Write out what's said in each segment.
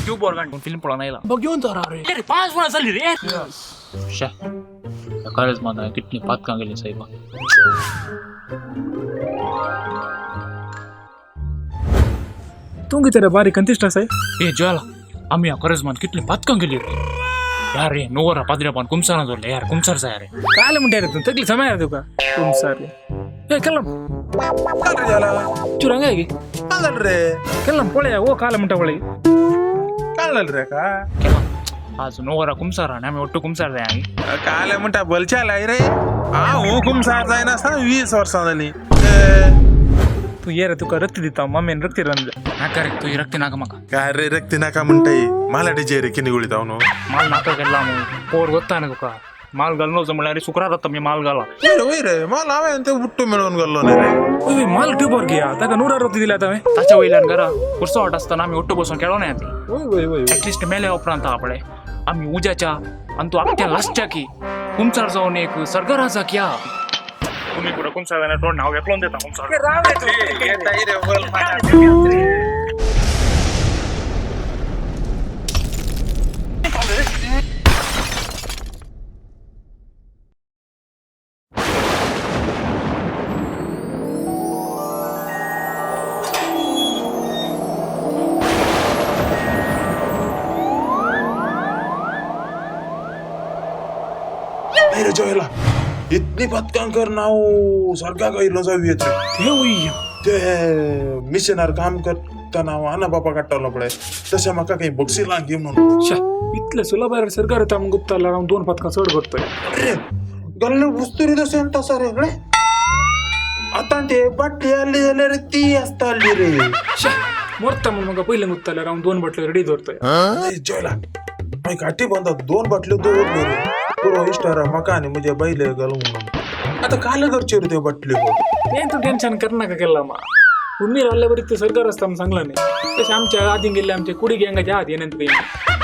क्यों बोरगांड फिल्म पळा नाही बघून तर रे अरे 5 वेळा झाली रे शा खरंच मला कितनी पातका गेली साहेब तू किती बारी कंतिष्ट आहे ए ज्वाला आम्ही खरंच मान कितनी पातका गेली रे यार रे नोरा पादऱ्या पण कुमसाना जोडले यार कुमसारचा यार काय म्हणते रे तू तकली समय आहे तुका तुम सारे ए कलम रे झाला चुरंग आहे की काल रे कलम पोळ्या ओ काल म्हणता पोळी काल रे का आज नोरा कुमसारा आणि आम्ही ಒಟ್ಟು कुमसार आहे काल म्हणता बलचाला रे हा हूँ कुमसार जाय ना 20 वर्षांनी तू ये रे तुका रक्ती देता मम्मीने रक्ती रंज नाका रे तू रक्ती नाका मका काय रे रक्ती नाका म्हणताय मला डीजे रे किनी गुळीतावनो माल नाका गेला मग पोर ಗೊತ್ತಾನೆ तुका माल घालनो जमला रे शुक्रार आता मी माल घाला ओय रे मला आवे ते उट्टू मिळवून गेलो ना रे ओय माल ट्यूबर गया ताका 100 रक्ती दिला आता ताच्या वयल्यान घरा कुर्सो वाट असताना आम्ही ಒಟ್ಟು बसून खेळलो नाही आधी ओय ओय ओय ऍटलिस्ट मेले उपरांत आपले आम्ही उजाच्या आणि तो अख्ख्या लास्टच्या की कुमसार जाऊन एक सरगराचा क्या तुम्ही पुढे कुमसार तोंड नाव घेतलं देता कुमसार रे बोल नाही रे जोयला इतनी पत्कांकर नाव सरका गैरलो जाऊयात रे ते होई ते मिशनर काम करताना आना बापा काटावला पडे तशा मका काही बक्षीला घे म्हणून शा इतले सुलभ सरकार ताम गुप्ताला राम 2 पदका चढ करतोय अरे गल्ले वस्तुरी तसे तसा रे रे आता ते बाटली आली झाले रे ती असता आली रे शा मोरता मग पहिले गुप्ताला राम 2 बाटले रेडी धरतोय नाही जोयला मी काठी बंदा 2 बाटली दो रे पुरो इस्टार मकाने म्हणजे बैले घालून आता काल घरचे रे ते बाटली हो तू टेन्शन कर नका केला मा तुम्ही राहिल्यावर इथे सरकार असता चांगला नाही तसे आमच्या आधी गेले आमच्या कुडी गँगाच्या आधी येण्यात काही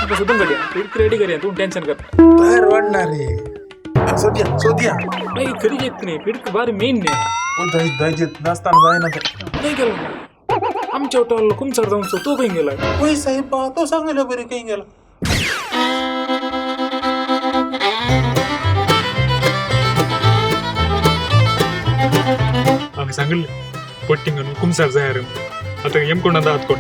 आता सुद्धा गड्या रेडी करूया तू टेन्शन कर बाहेर वाढणार रे सोदिया नाही खरी येत नाही फिडक बारी मेन नाही कोणता जायचे नसताना जाय ना नाही गेला आमच्या होटल कुमसार जाऊन तो काही गेला होय साहेब तो सांगायला बरे काही गेला आम्ही सांगितलं पट्टिंग कुमसार जाय रे आता एम कोण आहात कोण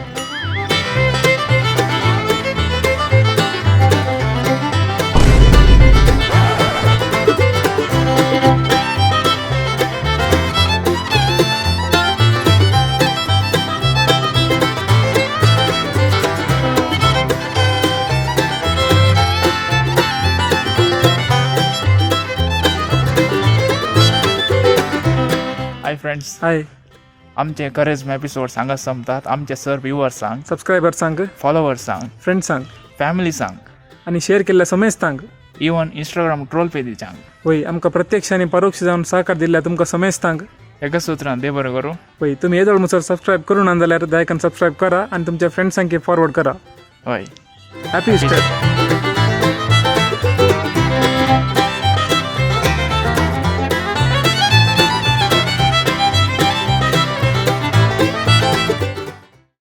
हाय फ्रेंड्स हाय आमचे करेज एपिसोड सांगत संपतात आमचे सर व्ह्यूअर्स सांग सबस्क्रायबर सांग फॉलोवर्स सांग फ्रेंड सांग फॅमिली सांग आणि शेअर केल्या समेत सांग इवन इंस्टाग्राम ट्रोल पेजी सांग होय आमका प्रत्यक्ष आणि परोक्ष जाऊन सहकार दिल्या तुमका समेत सांग एकच सूत्रान दे बरं करू होय तुम्ही येदोळ मुसर सबस्क्राईब करून आणल्यार दायकन सबस्क्राईब करा आणि तुमच्या फ्रेंड्सांकी फॉरवर्ड करा होय हॅपी ईस्टर